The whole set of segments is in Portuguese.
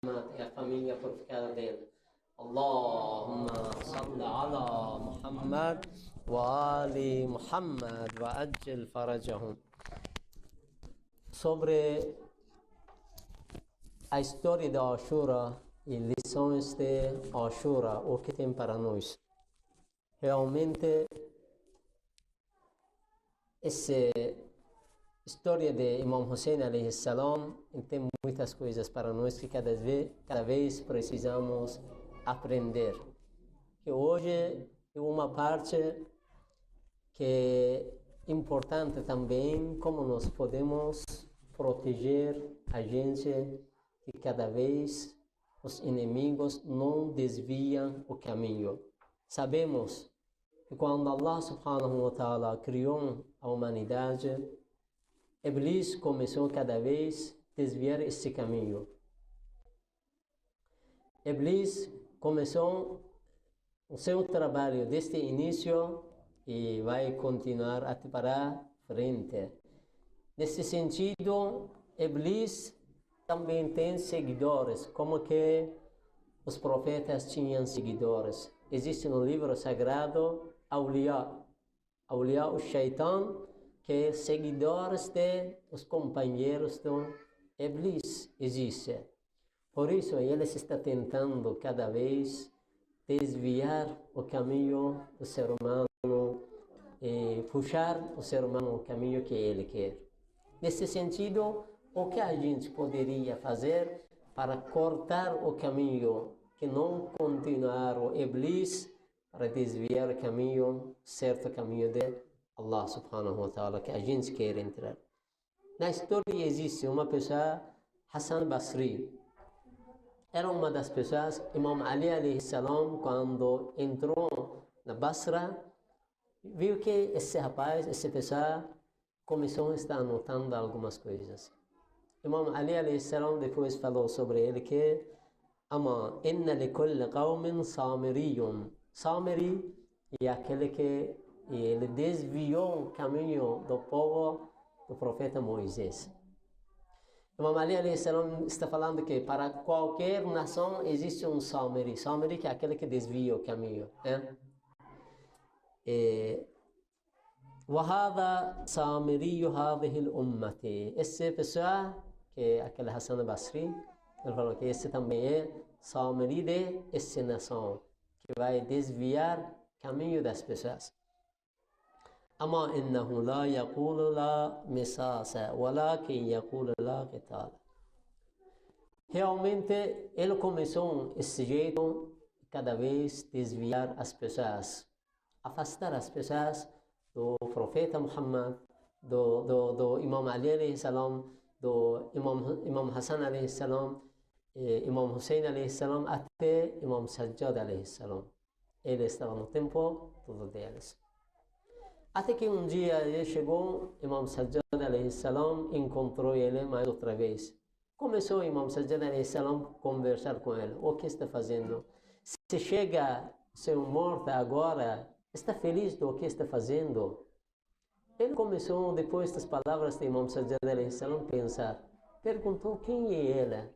e a família purificada dele. Allahumma salli ala Muhammad wa ali Muhammad wa ajil farajahum. Sobre a história da Ashura e lições de Ashura, o que tem para nós. Realmente, essa história de Imam Hussein alayhi salam tem muitas coisas para nós que cada vez precisamos aprender. Que hoje é uma parte que é importante também, como nós podemos proteger a gente, que cada vez os inimigos não desviam o caminho. Sabemos que quando Allah subhanahu wa ta'ala criou a humanidade, Iblis começou cada vez a desviar esse caminho. Iblis começou o seu trabalho desde o início e vai continuar até para frente. Nesse sentido, Iblis também tem seguidores, como que os profetas tinham seguidores. Existe no livro sagrado Awliya o Shaitan, que é seguidores de os companheiros do Iblis existe. Por isso ele está tentando cada vez desviar o caminho do ser humano e puxar o ser humano no caminho que ele quer. Nesse sentido, o que a gente poderia fazer para cortar o caminho, que não continuar o Iblis, para desviar o caminho, certo caminho de Allah subhanahu wa ta'ala, que a gente quer entrar. Na história existe uma pessoa, Hassan Basri. Era uma das pessoas, Imam Ali alayhi salam, quando entrou na Basra, viu que esse rapaz, essa pessoa, começou a estar anotando algumas coisas. Imam Ali alayhi salam depois falou sobre ele que Ama inna li kulli qawmin samiriyun. Samiri é aquele que ele desviou o caminho do povo do profeta Moisés. Imam Ali alayhi salam está falando que para qualquer nação existe um Samiri. Samiri que é aquele que desvia o caminho. وهذا سامري هذه الأمة. Essa pessoa, que é aquele Hassan Basri, ele falou que esse também é Samiri de essa nação, que vai desviar o caminho das pessoas. أما إنه لا يقول لا مساس ولكن يقول لا قتال. Realmente ele começou esse jeito, cada vez desviar as pessoas, afastar as pessoas do profeta Muhammad, do Imam Ali alayhi salam, do Imam Hassan alayhi salam, Imam Hussein alayhi salam, até Imam Sajjad alayhi salam. Ele estava no tempo todo deles. Até que um dia ele chegou, Imam Sajjad alayhi salam encontrou ele mais outra vez. Começou Imam Sajjad alayhi salam a conversar com ele. O que está fazendo? Se chega a ser morto agora, está feliz do que está fazendo? Ele começou, depois das palavras de Imam Sajjad alayhi salam, pensar. Perguntou quem é ele.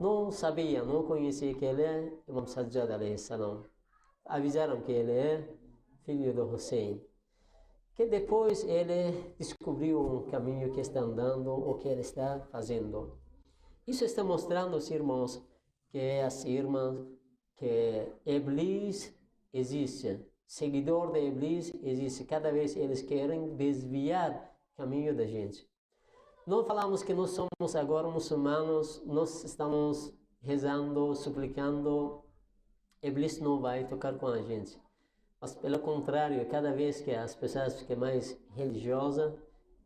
Não sabia, não conhecia que ele é Imam Sajjad alayhi salam. Avisaram que ele é filho do Hussein. Que depois ele descobriu um caminho que está andando, o que ele está fazendo. Isso está mostrando, os irmãos, que as irmãs, que Iblis existe, seguidor de Iblis existe. Cada vez eles querem desviar o caminho da gente. Não falamos que nós somos agora muçulmanos, nós estamos rezando, suplicando, Iblis não vai tocar com a gente. Mas pelo contrário, cada vez que as pessoas ficam mais religiosas,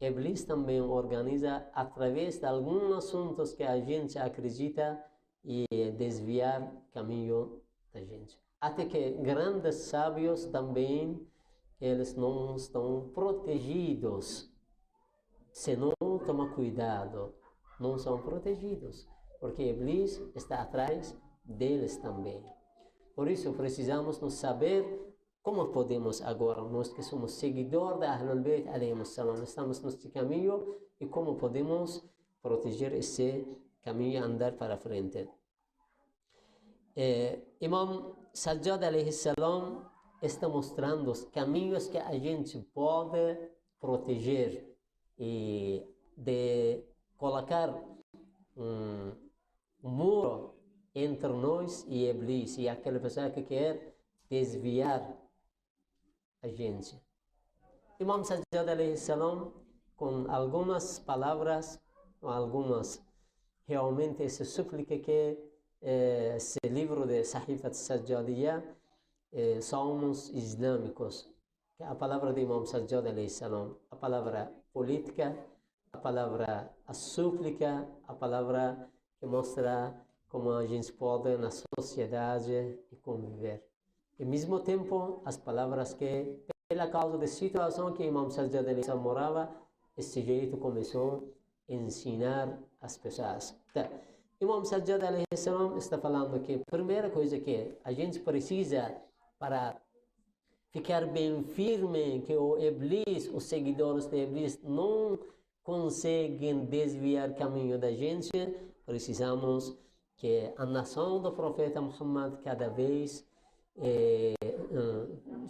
Iblis também organiza através de alguns assuntos que a gente acredita e desviar o caminho da gente. Até que grandes sábios também, eles não estão protegidos. Se não tomar cuidado, não são protegidos, porque Iblis está atrás deles também. Por isso precisamos nos saber como podemos agora, nós que somos seguidores da Ahlul Bayt alayhim salam, estamos neste caminho, e como podemos proteger esse caminho, andar para frente. Imam Sajjad alaihi salam está mostrando os caminhos que a gente pode proteger e de colocar um muro entre nós e Iblis e aquela pessoa que quer desviar a gente. Imam Sajjad alaihi salam, com algumas palavras, algumas, realmente essa súplica que esse livro de Sahifat Sajjadiyya, somos islâmicos. A palavra de Imam Sajjad alaihi salam, a palavra política, a palavra a súplica, a palavra que mostra como a gente pode na sociedade e conviver. E ao mesmo tempo, as palavras que, pela causa da situação que Imam Sajjad alaihi salam morava, esse jeito começou a ensinar as pessoas. Tá. Imam Sajjad alaihi salam está falando que a primeira coisa que a gente precisa para ficar bem firme, que o Iblis, os seguidores de Iblis não conseguem desviar o caminho da gente, precisamos que a nação do profeta Muhammad cada vez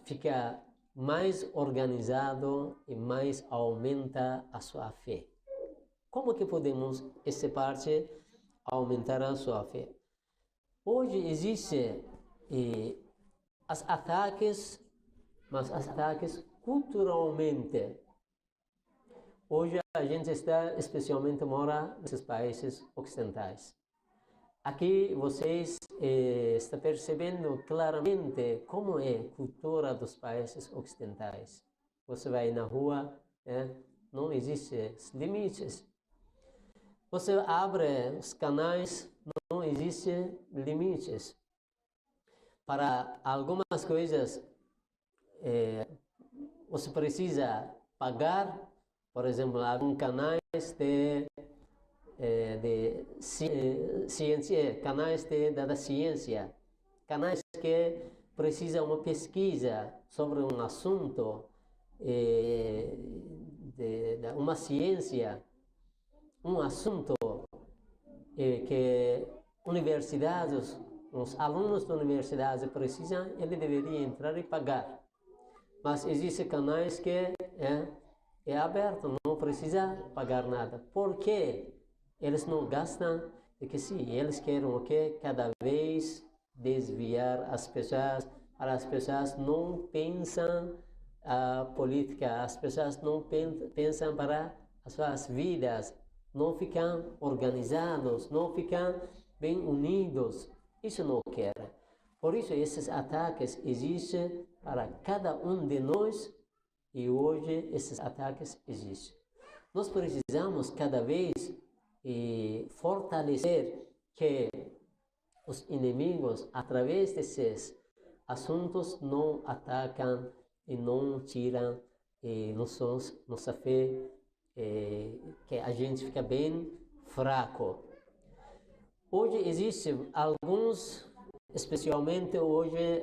fica mais organizado e mais aumenta a sua fé. Como que podemos, essa parte, aumentar a sua fé? Hoje existe os ataques, mas os ataques culturalmente. Hoje a gente está, especialmente mora nesses países ocidentais. Aqui vocês estão percebendo claramente como é a cultura dos países ocidentais. Você vai na rua, não existem limites. Você abre os canais, não existem limites. Para algumas coisas, você precisa pagar, por exemplo, alguns canais de ciência, canais da ciência, canais que precisam uma pesquisa sobre um assunto, uma ciência, um assunto que universidades, os alunos da universidade precisam, ele deveria entrar e pagar. Mas existem canais que é aberto, não precisa pagar nada. Por quê? Eles não gastam, porque sim, eles querem o quê? Cada vez desviar as pessoas, para as pessoas não pensam a política, as pessoas não pensam para as suas vidas, não ficam organizados, não ficam bem unidos. Isso não quer. Por isso esses ataques existem para cada um de nós e hoje esses ataques existem. Nós precisamos cada vez fortalecer que os inimigos, através desses assuntos, não atacam e não tiram nossa fé, que a gente fica bem fraco. Hoje existem alguns, especialmente hoje,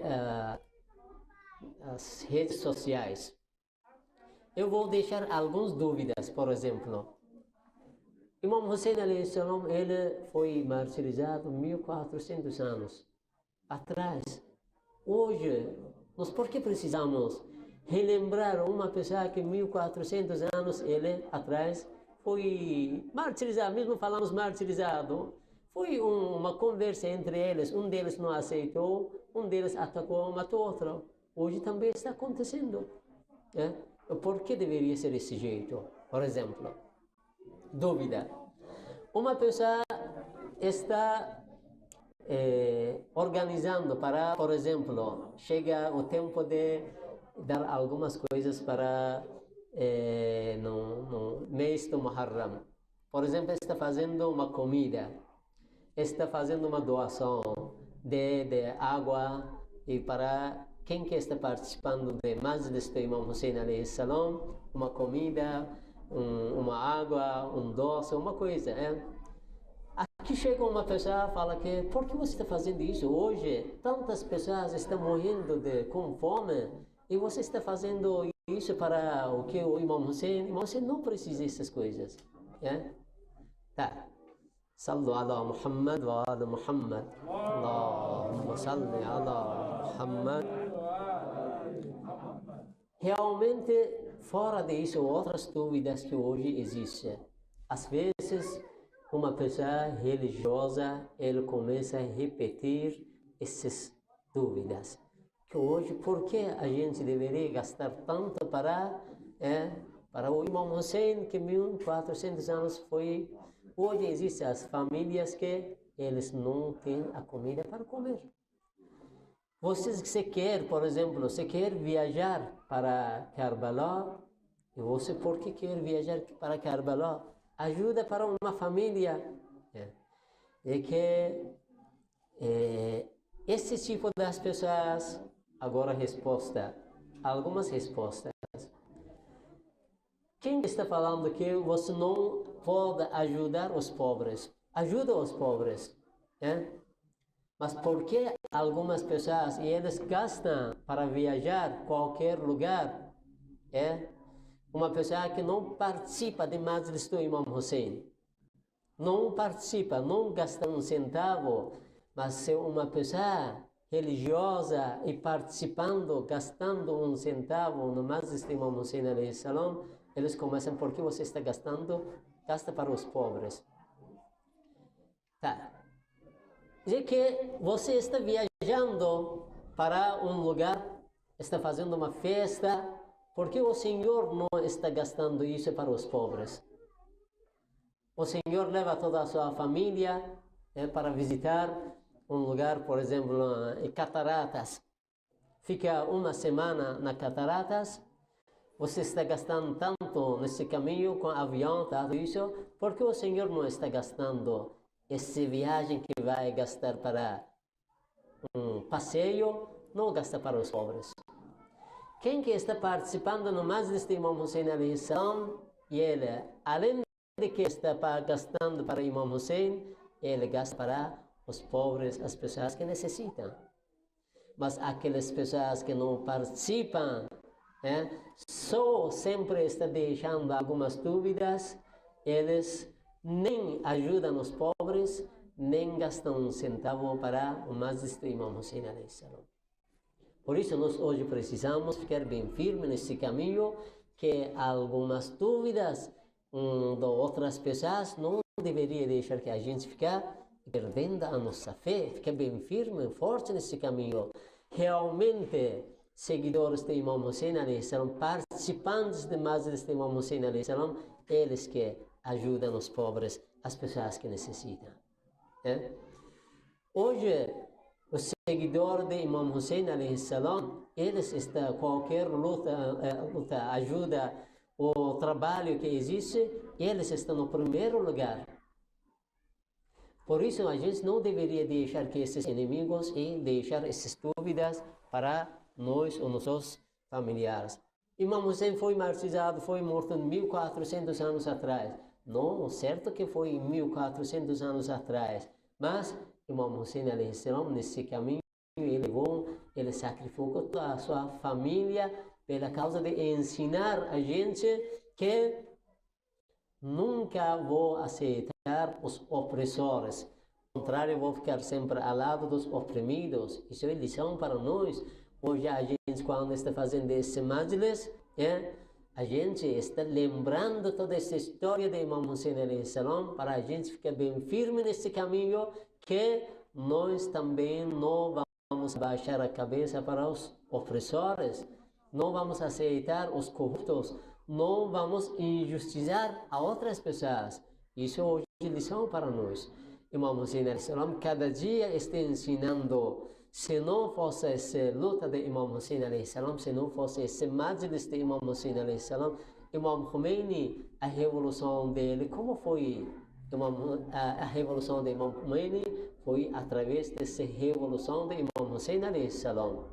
as redes sociais. Eu vou deixar algumas dúvidas, por exemplo. Imam Hussein alaihi salam, ele foi martirizado 1400 anos atrás. Hoje, nós por que precisamos relembrar uma pessoa que 1400 anos ele atrás foi martirizado, mesmo falamos martirizado, foi uma conversa entre eles, um deles não aceitou, um deles atacou, matou outro. Hoje também está acontecendo. Por que deveria ser desse jeito? Por exemplo, dúvida. Uma pessoa está organizando para, por exemplo, chega o tempo de dar algumas coisas para no mês do Muharram. Por exemplo, está fazendo uma comida, está fazendo uma doação de água e para quem que está participando de Majlis do Imam Hussein alaihi salam, uma comida, uma água, um doce, uma coisa. Aqui chega uma pessoa e fala que por que você está fazendo isso? Hoje tantas pessoas estão morrendo com fome e você está fazendo isso para o que o Imam Hussein? Imam Hussein não precisa dessas coisas. Tá. صلوا على محمد وآل محمد. اللهم salli ala Muhammad. Realmente, fora disso, outras dúvidas que hoje existem. Às vezes, uma pessoa religiosa, ele começa a repetir essas dúvidas. Que hoje, por que a gente deveria gastar tanto para o Imam Hussein, que 1400 anos foi... Hoje existem as famílias que eles não têm a comida para comer. Vocês que você quer, por exemplo, você quer viajar para Karbala, e você por que quer viajar para Karbala? Ajuda para uma família. É que esse tipo das pessoas, agora resposta, algumas respostas. Quem está falando que você não pode ajudar os pobres? Ajuda os pobres. Mas por que algumas pessoas, e eles gastam para viajar a qualquer lugar, uma pessoa que não participa de Majlis do Imam Hussein, não participa, não gasta um centavo, mas se uma pessoa religiosa e participando, gastando um centavo no Majlis do Imam Hussein alayhi salam, eles começam, por que você está gastando? Gasta para os pobres. Tá. Dizer que você está viajando para um lugar, está fazendo uma festa, por que o Senhor não está gastando isso para os pobres? O Senhor leva toda a sua família para visitar um lugar, por exemplo, em Cataratas. Fica uma semana na Cataratas. Você está gastando tanto nesse caminho com avião, tudo isso, por que o Senhor não está gastando essa viagem que vai gastar para um passeio, não gasta para os pobres? Quem que está participando no Majlis de Imam Hussein alayhi salam, e ele, além de que está gastando para Imam Hussein, ele gasta para os pobres, as pessoas que necessitam. Mas aquelas pessoas que não participam, só sempre está deixando algumas dúvidas, eles nem ajudam os pobres, nem gastam um centavo para o Majlis do Imam Hussein alayhi salam. Por isso nós hoje precisamos ficar bem firmes nesse caminho, que algumas dúvidas de outras pessoas não deveria deixar que a gente ficar perdendo a nossa fé, ficar bem firme, forte nesse caminho. Realmente, seguidores de Imam Hussein alayhi salam, participantes de Majlis de Imam Hussein alayhi salam, eles que ajudam os pobres, as pessoas que necessitam. Hoje, o seguidor de Imam Hussein alayhi salam, eles estão qualquer luta, ajuda, o trabalho que existe, eles estão no primeiro lugar. Por isso, a gente não deveria deixar que esses inimigos e deixar essas dúvidas para nós ou nossos familiares. Imam Hussein foi martirizado, foi morto 1400 anos atrás. Não, certo que foi 1400 anos atrás, mas Imam Hussein alayhi salam, nesse caminho, ele sacrificou toda a sua família pela causa de ensinar a gente que nunca vou aceitar os opressores. Ao contrário, vou ficar sempre ao lado dos oprimidos. Isso é lição para nós. Hoje a gente, quando está fazendo esse majlis, a gente está lembrando toda essa história de Imam Hussein alayhi salam, para a gente ficar bem firme nesse caminho, que nós também não vamos baixar a cabeça para os opressores, não vamos aceitar os corruptos, não vamos injustiçar a outras pessoas. Isso hoje é lição para nós. Imam Hussein alayhi salam cada dia está ensinando. Se não fosse essa luta de Imam Hussein alayhi salam, se não fosse esse majlis de Imam Hussein alayhi salam, Imam Khomeini, a revolução dele, como foi? A revolução de Imam Khomeini foi através dessa revolução de Imam Hussein alayhi salam.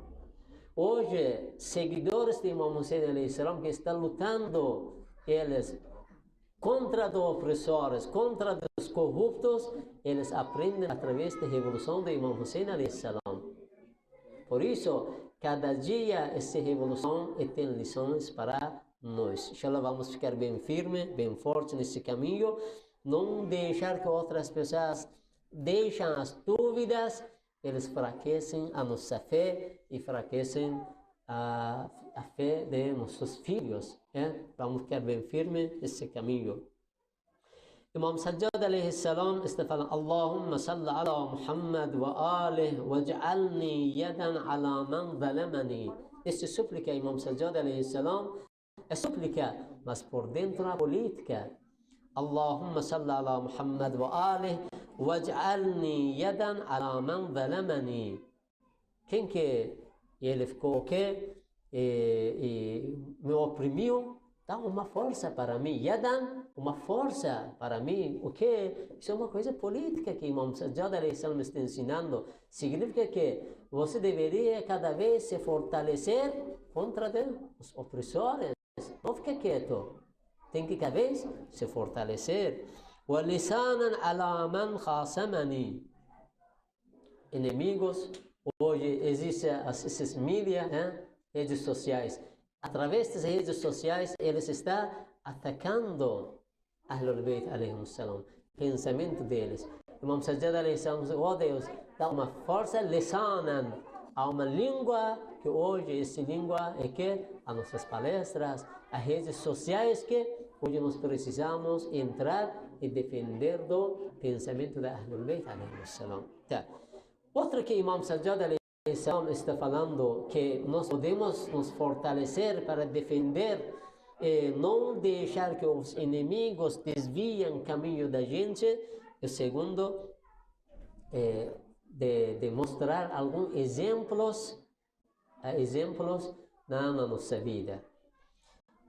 Hoje, seguidores de Imam Hussein alayhi salam que estão lutando, eles contra os opressores, contra os corruptos, eles aprendem através da revolução de Imam Hussein alayhi salam. Por isso, cada dia essa revolução tem lições para nós. Inshallah, vamos ficar bem firme, bem forte nesse caminho. não deixar que outras pessoas deixem as dúvidas, eles enfraquecem a nossa fé e enfraquecem a fé de nossos filhos. Vamos ficar bem firme nesse caminho. Imam Sajjad alayhi salam está falando: Allahumma salli ala Muhammad wa alihi waj'alni yadan ala man zalamani. Essa súplica, Imam Sajjad alayhi salam, é súplica, mas por dentro a política. Allahumma salli ala Muhammad wa alihi waj'alni yadan ala man zalamani. Quem que ele ficou me oprimiu, dá uma força para mim. Yadan, uma força para mim. O que? Isso é uma coisa política que Imam Sajjad alayhi salam está ensinando. Significa que você deveria cada vez se fortalecer contra os opressores. Não fica quieto. Tem que cada vez se fortalecer. وَلِسَانًا عَلَى مَنْ خَاصَمَنِي. Inimigos. Hoje existem esses mídias, redes sociais. Através das redes sociais, eles estão atacando Ahlul Bayt alayhim salam, pensamento deles. Imam Sajjad alayhi salam, oh Deus, dá uma força, lisanan, a uma língua, que hoje essa língua é que as nossas palestras, as redes sociais, que hoje nós precisamos entrar e defender do pensamento da Ahlul Bayt alayhim salam. Tá. Outra que Imam Sajjad alayhi salam está falando, que nós podemos nos fortalecer para defender e não deixar que os inimigos desviem o caminho da gente. O segundo, de mostrar alguns exemplos na nossa vida.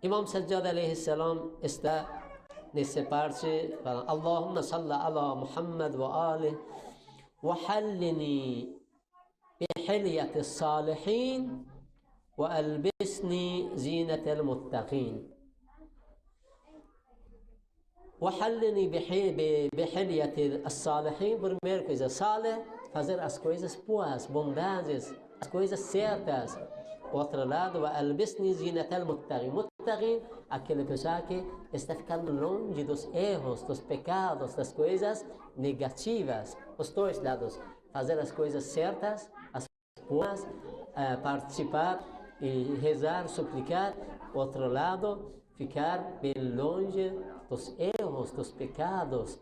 Imam Sajjad alayhi salam está nessa parte falando: Allahumma salli ala Muhammad wa alihi وحلني بحلية الصالحين وألبسني زينة المتقين. وحلني بحلية الصالحين. Primeiro coisa, salih, fazer as coisas boas, bondades, as coisas certas. Outro lado, وألبسني زينة المتقين. Muttaqin, aquela pessoa que está ficando longe dos erros, dos pecados, das coisas negativas. Os dois lados, fazer as coisas certas, as boas, participar e rezar, suplicar. Outro lado, ficar bem longe dos erros, dos pecados.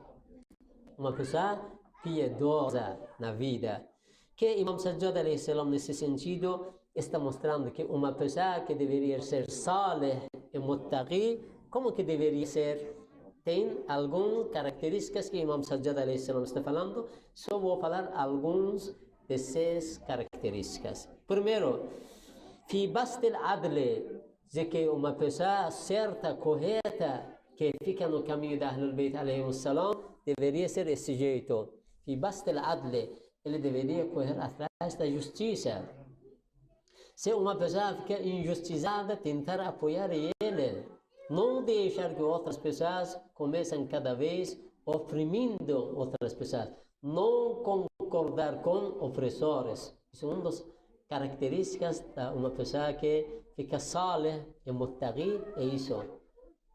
Uma pessoa piedosa na vida. Que Imam Sajjad alayhi salam, nesse sentido, está mostrando que uma pessoa que deveria ser salih e muttaqi, como que deveria ser? Tem algumas características que Imam Sajjad alayhi salam está falando. Só vou falar algumas dessas características. Primeiro, fi bastil adli, de que uma pessoa certa, correta, que fica no caminho da Ahlul Bayt alayhim salam, deveria ser esse jeito. Fi bastil adli, ele deveria correr atrás da justiça. Se uma pessoa fica injustiçada, tentar apoiar ele. Não deixar que outras pessoas comecem cada vez oprimindo outras pessoas. Não concordar com opressores. Isso é uma das características de uma pessoa que fica salih e muttaqi. É isso.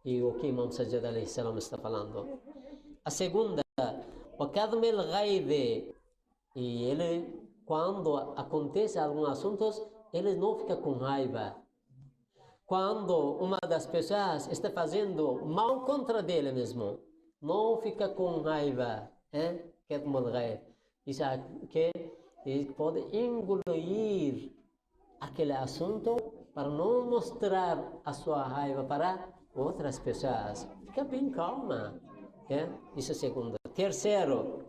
E o que Imam Sajjad alayhi salam está falando. A segunda, o kadmil ghaibi. E ele, quando acontece alguns assuntos, ele não fica com raiva. Quando uma das pessoas está fazendo mal contra dele mesmo, não fica com raiva. Isso que ele pode engolir aquele assunto para não mostrar a sua raiva para outras pessoas. Fica bem calma. Isso é segundo. Terceiro,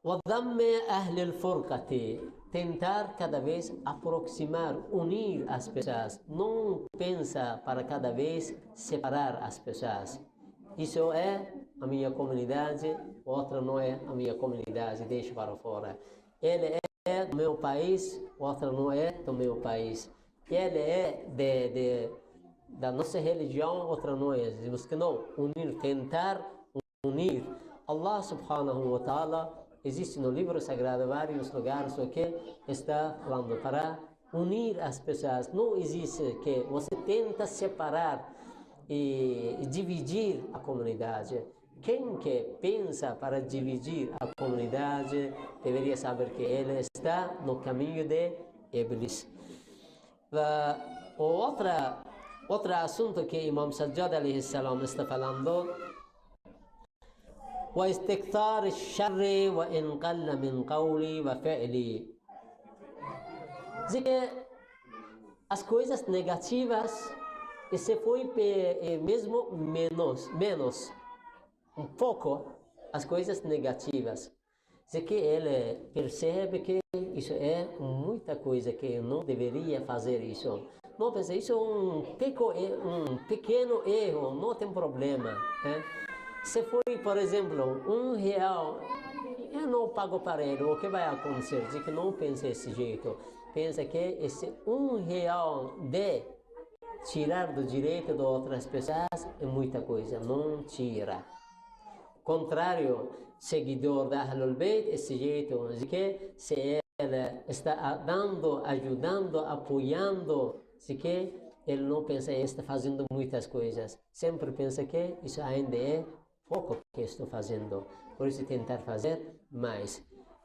وَضَمِّ أَهْلِ الْفُرْقَةِ. Tentar cada vez aproximar, unir as pessoas. Não pensa para cada vez separar as pessoas. Isso é a minha comunidade, outra não é a minha comunidade, deixa para fora. Ele é do meu país, outra não é do meu país. Ele é da nossa religião, outra não é. Temos que não unir, tentar unir. Allah subhanahu wa ta'ala, existe no livro sagrado vários lugares que está falando para unir as pessoas. Não existe que você tenta separar e dividir a comunidade. Quem que pensa para dividir a comunidade deveria saber que ele está no caminho de Iblis. Outro assunto que Imam Sajjad alayhi salam está falando: واستكثار الشر وإن قل من قولي وفعلي. Diz que as coisas negativas, e se foi mesmo menos um pouco as coisas negativas, diz que ele percebe que isso é muita coisa, que eu não deveria fazer isso. Não pensa, isso é um pequeno erro, não tem problema. Se foi, por exemplo, R$1, eu não pago para ele, o que vai acontecer? Diz que não pensa desse jeito. Pensa que esse R$1 de tirar do direito de outras pessoas é muita coisa, não tira. Contrário, seguidor da Ahlul Bayt, esse jeito, de que se ele está dando, ajudando, apoiando, de que ele não pensa que está fazendo muitas coisas, sempre pensa que isso ainda é pouco que estou fazendo, por isso tentar fazer mais.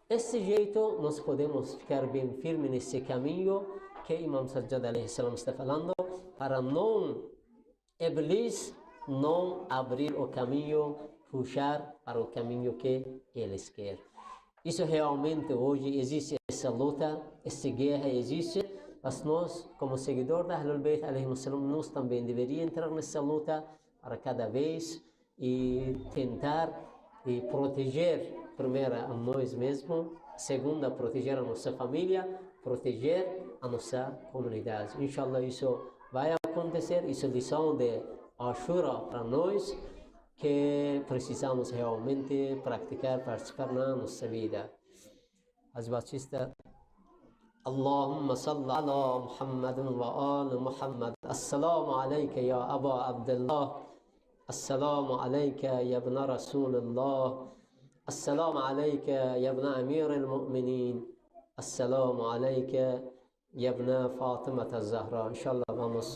Desse jeito nós podemos ficar bem firmes nesse caminho que Imam Sajjad alayhi salam está falando, para não Iblis não abrir o caminho, puxar para o caminho que eles querem. Isso realmente hoje existe, essa luta, essa guerra existe, mas nós, como seguidor da Ahlul Bayt alayhi salam, nós também deveríamos entrar nessa luta para cada vez e tentar e proteger, primeiro, a nós mesmos, segundo, proteger a nossa família, proteger a nossa comunidade. Inshallah, isso vai acontecer. Isso é lição de Ashura para nós, que precisamos realmente praticar, participar na nossa vida. As Batista: Allahumma salli ala Muhammadin wa ali Muhammad. Assalamu alayka ya Aba Abdullah. Assalamu alayka ya ibn Rasulullah. Assalamu alayka ya ibn Amir al-Mu'minin. Assalamu alayka ya ibn Fatima az-Zahra. Inshallah vamos